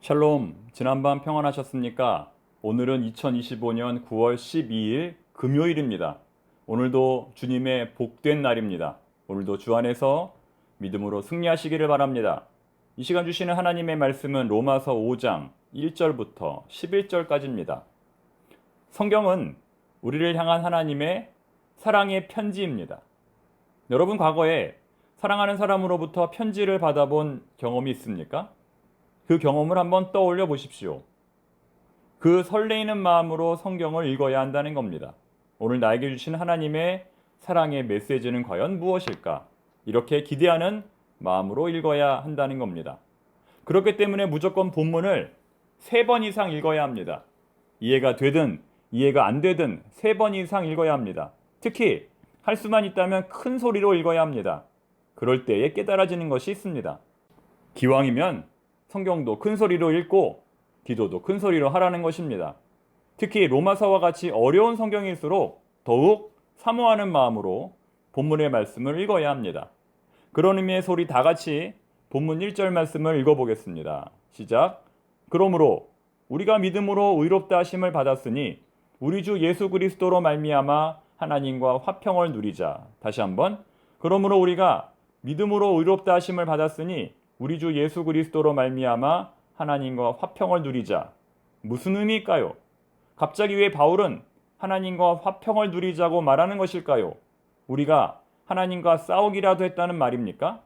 샬롬, 지난밤 평안하셨습니까? 오늘은 2025년 9월 12일 금요일입니다. 오늘도 주님의 복된 날입니다. 오늘도 주 안에서 믿음으로 승리하시기를 바랍니다. 이 시간 주시는 하나님의 말씀은 로마서 5장 1절부터 11절까지입니다. 성경은 우리를 향한 하나님의 사랑의 편지입니다. 여러분 과거에 사랑하는 사람으로부터 편지를 받아본 경험이 있습니까? 그 경험을 한번 떠올려 보십시오. 그 설레이는 마음으로 성경을 읽어야 한다는 겁니다. 오늘 나에게 주신 하나님의 사랑의 메시지는 과연 무엇일까? 이렇게 기대하는 마음으로 읽어야 한다는 겁니다. 그렇기 때문에 무조건 본문을 3번 이상 읽어야 합니다. 이해가 되든 이해가 안 되든 3번 이상 읽어야 합니다. 특히 할 수만 있다면 큰 소리로 읽어야 합니다. 그럴 때에 깨달아지는 것이 있습니다. 기왕이면 성경도 큰 소리로 읽고 기도도 큰 소리로 하라는 것입니다. 특히 로마서와 같이 어려운 성경일수록 더욱 사모하는 마음으로 본문의 말씀을 읽어야 합니다. 그런 의미의 소리 다 같이 본문 1절 말씀을 읽어보겠습니다. 시작. 그러므로 우리가 믿음으로 의롭다 하심을 받았으니 우리 주 예수 그리스도로 말미암아 하나님과 화평을 누리자. 다시 한번. 그러므로 우리가 믿음으로 의롭다 하심을 받았으니 우리 주 예수 그리스도로 말미암아 하나님과 화평을 누리자. 무슨 의미일까요? 갑자기 왜 바울은 하나님과 화평을 누리자고 말하는 것일까요? 우리가 하나님과 싸우기라도 했다는 말입니까?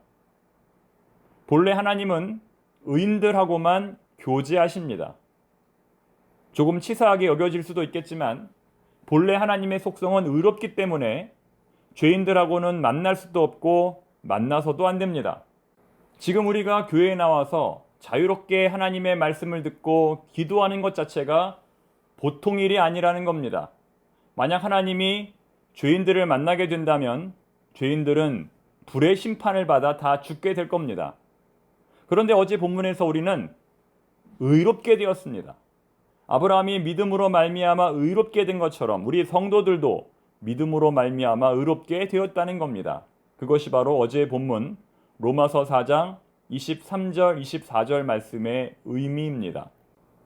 본래 하나님은 의인들하고만 교제하십니다. 조금 치사하게 여겨질 수도 있겠지만 본래 하나님의 속성은 의롭기 때문에 죄인들하고는 만날 수도 없고 만나서도 안 됩니다. 지금 우리가 교회에 나와서 자유롭게 하나님의 말씀을 듣고 기도하는 것 자체가 보통 일이 아니라는 겁니다. 만약 하나님이 죄인들을 만나게 된다면 죄인들은 불의 심판을 받아 다 죽게 될 겁니다. 그런데 어제 본문에서 우리는 의롭게 되었습니다. 아브라함이 믿음으로 말미암아 의롭게 된 것처럼 우리 성도들도 믿음으로 말미암아 의롭게 되었다는 겁니다. 그것이 바로 어제의 본문 로마서 4장 23절 24절 말씀의 의미입니다.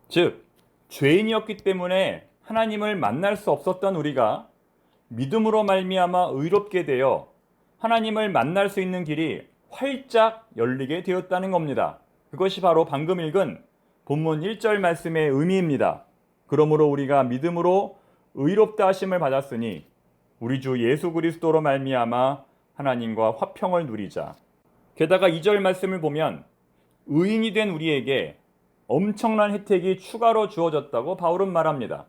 즉 죄인이었기 때문에 하나님을 만날 수 없었던 우리가 믿음으로 말미암아 의롭게 되어 하나님을 만날 수 있는 길이 활짝 열리게 되었다는 겁니다. 그것이 바로 방금 읽은 본문 1절 말씀의 의미입니다. 그러므로 우리가 믿음으로 의롭다 하심을 받았으니 우리 주 예수 그리스도로 말미암아 하나님과 화평을 누리자. 게다가 2절 말씀을 보면 의인이 된 우리에게 엄청난 혜택이 추가로 주어졌다고 바울은 말합니다.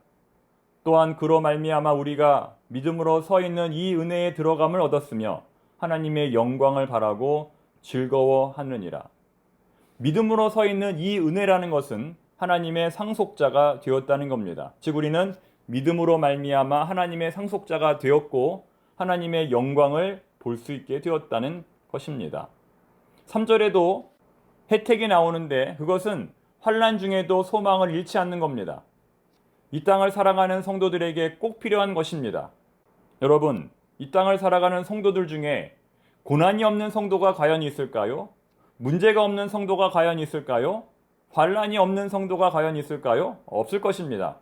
또한 그로 말미암아 우리가 믿음으로 서 있는 이 은혜에 들어감을 얻었으며 하나님의 영광을 바라고 즐거워하느니라. 믿음으로 서 있는 이 은혜라는 것은 하나님의 상속자가 되었다는 겁니다. 즉 우리는 믿음으로 말미암아 하나님의 상속자가 되었고 하나님의 영광을 볼 수 있게 되었다는 것입니다. 3절에도 혜택이 나오는데 그것은 환난 중에도 소망을 잃지 않는 겁니다. 이 땅을 살아가는 성도들에게 꼭 필요한 것입니다. 여러분, 이 땅을 살아가는 성도들 중에 고난이 없는 성도가 과연 있을까요? 문제가 없는 성도가 과연 있을까요? 환난이 없는 성도가 과연 있을까요? 없을 것입니다.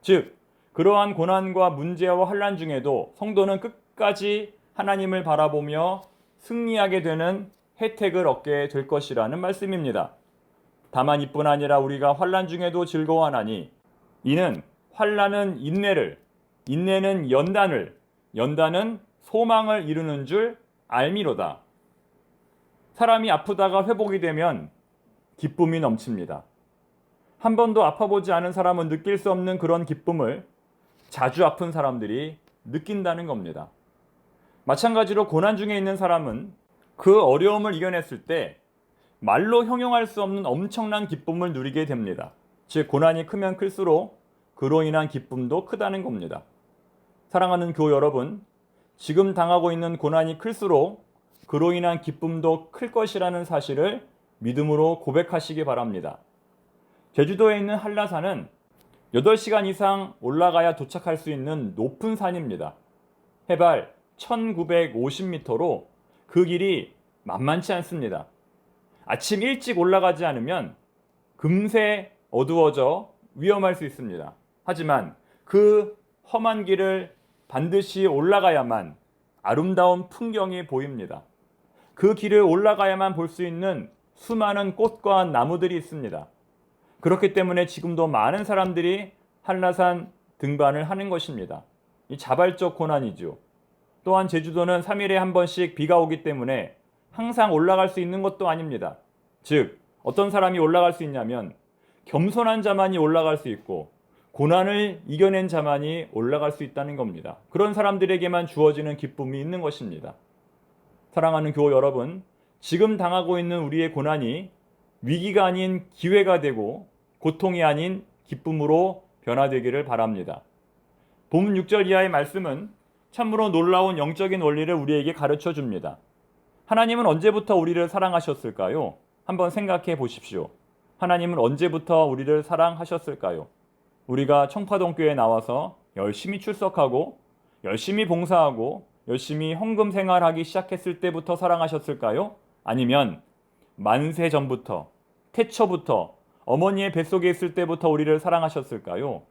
즉, 그러한 고난과 문제와 환난 중에도 성도는 끝까지 하나님을 바라보며 승리하게 되는 혜택을 얻게 될 것이라는 말씀입니다. 다만 이뿐 아니라 우리가 환난 중에도 즐거워하나니 이는 환난은 인내를, 인내는 연단을, 연단은 소망을 이루는 줄 알미로다. 사람이 아프다가 회복이 되면 기쁨이 넘칩니다. 한 번도 아파보지 않은 사람은 느낄 수 없는 그런 기쁨을 자주 아픈 사람들이 느낀다는 겁니다. 마찬가지로 고난 중에 있는 사람은 그 어려움을 이겨냈을 때 말로 형용할 수 없는 엄청난 기쁨을 누리게 됩니다. 즉 고난이 크면 클수록 그로 인한 기쁨도 크다는 겁니다. 사랑하는 교우 여러분, 지금 당하고 있는 고난이 클수록 그로 인한 기쁨도 클 것이라는 사실을 믿음으로 고백하시기 바랍니다. 제주도에 있는 한라산은 8시간 이상 올라가야 도착할 수 있는 높은 산입니다. 해발 1950m로 그 길이 만만치 않습니다. 아침 일찍 올라가지 않으면 금세 어두워져 위험할 수 있습니다. 하지만 그 험한 길을 반드시 올라가야만 아름다운 풍경이 보입니다. 그 길을 올라가야만 볼 수 있는 수많은 꽃과 나무들이 있습니다. 그렇기 때문에 지금도 많은 사람들이 한라산 등반을 하는 것입니다. 이 자발적 고난이죠. 또한 제주도는 3일에 한 번씩 비가 오기 때문에 항상 올라갈 수 있는 것도 아닙니다. 즉, 어떤 사람이 올라갈 수 있냐면 겸손한 자만이 올라갈 수 있고 고난을 이겨낸 자만이 올라갈 수 있다는 겁니다. 그런 사람들에게만 주어지는 기쁨이 있는 것입니다. 사랑하는 교우 여러분, 지금 당하고 있는 우리의 고난이 위기가 아닌 기회가 되고 고통이 아닌 기쁨으로 변화되기를 바랍니다. 본문 6절 이하의 말씀은 참으로 놀라운 영적인 원리를 우리에게 가르쳐 줍니다. 하나님은 언제부터 우리를 사랑하셨을까요? 한번 생각해 보십시오. 하나님은 언제부터 우리를 사랑하셨을까요? 우리가 청파동교회에 나와서 열심히 출석하고 열심히 봉사하고 열심히 헌금 생활하기 시작했을 때부터 사랑하셨을까요? 아니면 만세 전부터, 태초부터, 어머니의 뱃속에 있을 때부터 우리를 사랑하셨을까요?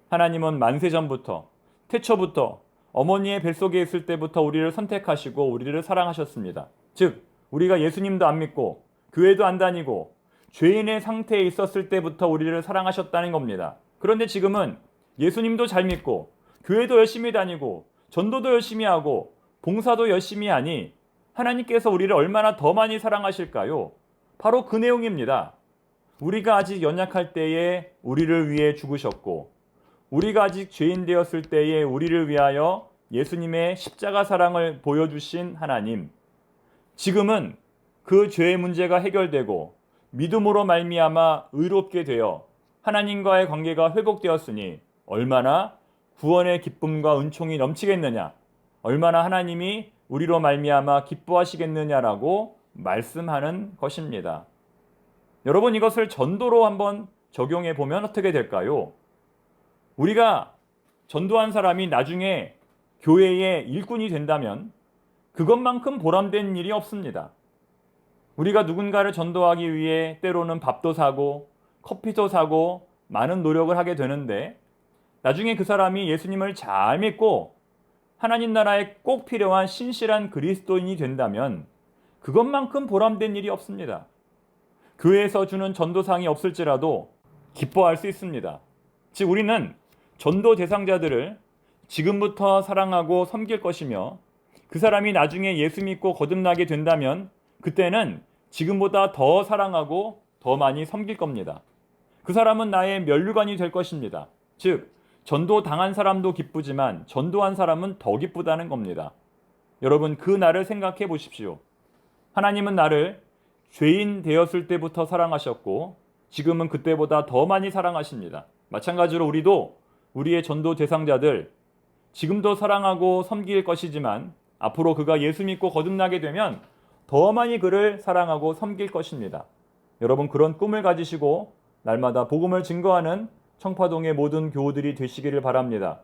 하나님은 만세 전부터, 태초부터, 어머니의 뱃속에 있을 때부터 우리를 선택하시고 우리를 사랑하셨습니다. 즉, 우리가 예수님도 안 믿고 교회도 안 다니고 죄인의 상태에 있었을 때부터 우리를 사랑하셨다는 겁니다. 그런데 지금은 예수님도 잘 믿고 교회도 열심히 다니고 전도도 열심히 하고 봉사도 열심히 하니 하나님께서 우리를 얼마나 더 많이 사랑하실까요? 바로 그 내용입니다. 우리가 아직 연약할 때에 우리를 위해 죽으셨고 우리가 아직 죄인 되었을 때에 우리를 위하여 예수님의 십자가 사랑을 보여주신 하나님. 지금은 그 죄의 문제가 해결되고 믿음으로 말미암아 의롭게 되어 하나님과의 관계가 회복되었으니 얼마나 구원의 기쁨과 은총이 넘치겠느냐, 얼마나 하나님이 우리로 말미암아 기뻐하시겠느냐라고 말씀하는 것입니다. 여러분, 이것을 전도로 한번 적용해 보면 어떻게 될까요? 우리가 전도한 사람이 나중에 교회의 일꾼이 된다면 그것만큼 보람된 일이 없습니다. 우리가 누군가를 전도하기 위해 때로는 밥도 사고 커피도 사고 많은 노력을 하게 되는데 나중에 그 사람이 예수님을 잘 믿고 하나님 나라에 꼭 필요한 신실한 그리스도인이 된다면 그것만큼 보람된 일이 없습니다. 교회에서 주는 전도상이 없을지라도 기뻐할 수 있습니다. 즉, 우리는 전도 대상자들을 지금부터 사랑하고 섬길 것이며 그 사람이 나중에 예수 믿고 거듭나게 된다면 그때는 지금보다 더 사랑하고 더 많이 섬길 겁니다. 그 사람은 나의 면류관이 될 것입니다. 즉, 전도 당한 사람도 기쁘지만 전도한 사람은 더 기쁘다는 겁니다. 여러분, 그 날을 생각해 보십시오. 하나님은 나를 죄인 되었을 때부터 사랑하셨고 지금은 그때보다 더 많이 사랑하십니다. 마찬가지로 우리도 우리의 전도 대상자들 지금도 사랑하고 섬길 것이지만 앞으로 그가 예수 믿고 거듭나게 되면 더 많이 그를 사랑하고 섬길 것입니다. 여러분, 그런 꿈을 가지시고 날마다 복음을 증거하는 청파동의 모든 교우들이 되시기를 바랍니다.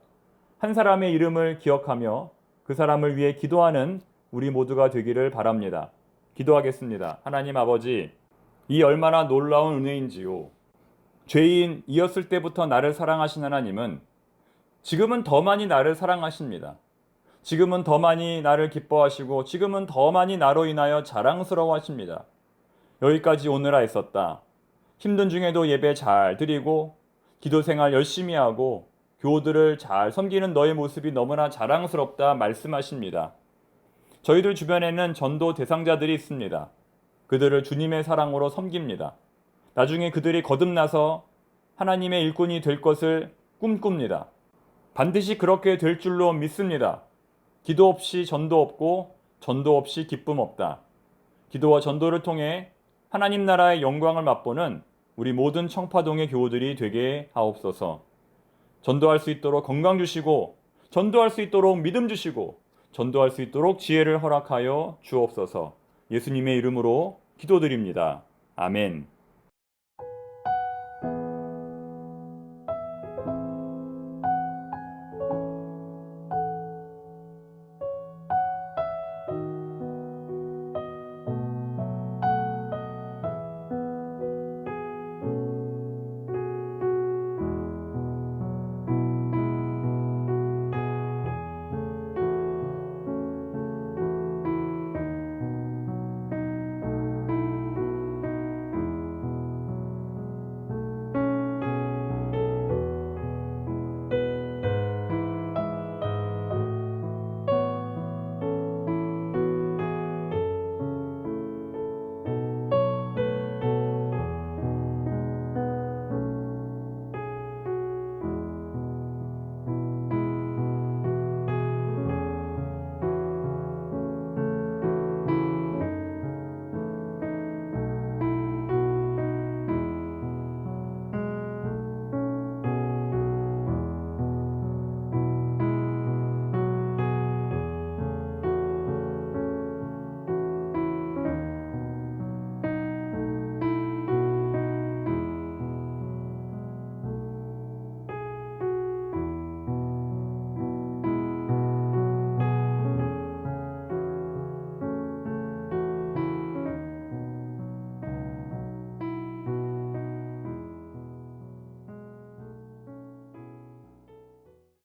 한 사람의 이름을 기억하며 그 사람을 위해 기도하는 우리 모두가 되기를 바랍니다. 기도하겠습니다. 하나님 아버지, 이 얼마나 놀라운 은혜인지요. 죄인이었을 때부터 나를 사랑하신 하나님은 지금은 더 많이 나를 사랑하십니다. 지금은 더 많이 나를 기뻐하시고 지금은 더 많이 나로 인하여 자랑스러워하십니다. 여기까지 오느라 있었다. 힘든 중에도 예배 잘 드리고 기도 생활 열심히 하고 교우들을 잘 섬기는 너의 모습이 너무나 자랑스럽다 말씀하십니다. 저희들 주변에는 전도 대상자들이 있습니다. 그들을 주님의 사랑으로 섬깁니다. 나중에 그들이 거듭나서 하나님의 일꾼이 될 것을 꿈꿉니다. 반드시 그렇게 될 줄로 믿습니다. 기도 없이 전도 없고 전도 없이 기쁨 없다. 기도와 전도를 통해 하나님 나라의 영광을 맛보는 우리 모든 청파동의 교우들이 되게 하옵소서. 전도할 수 있도록 건강 주시고 전도할 수 있도록 믿음 주시고 전도할 수 있도록 지혜를 허락하여 주옵소서. 예수님의 이름으로 기도드립니다. 아멘.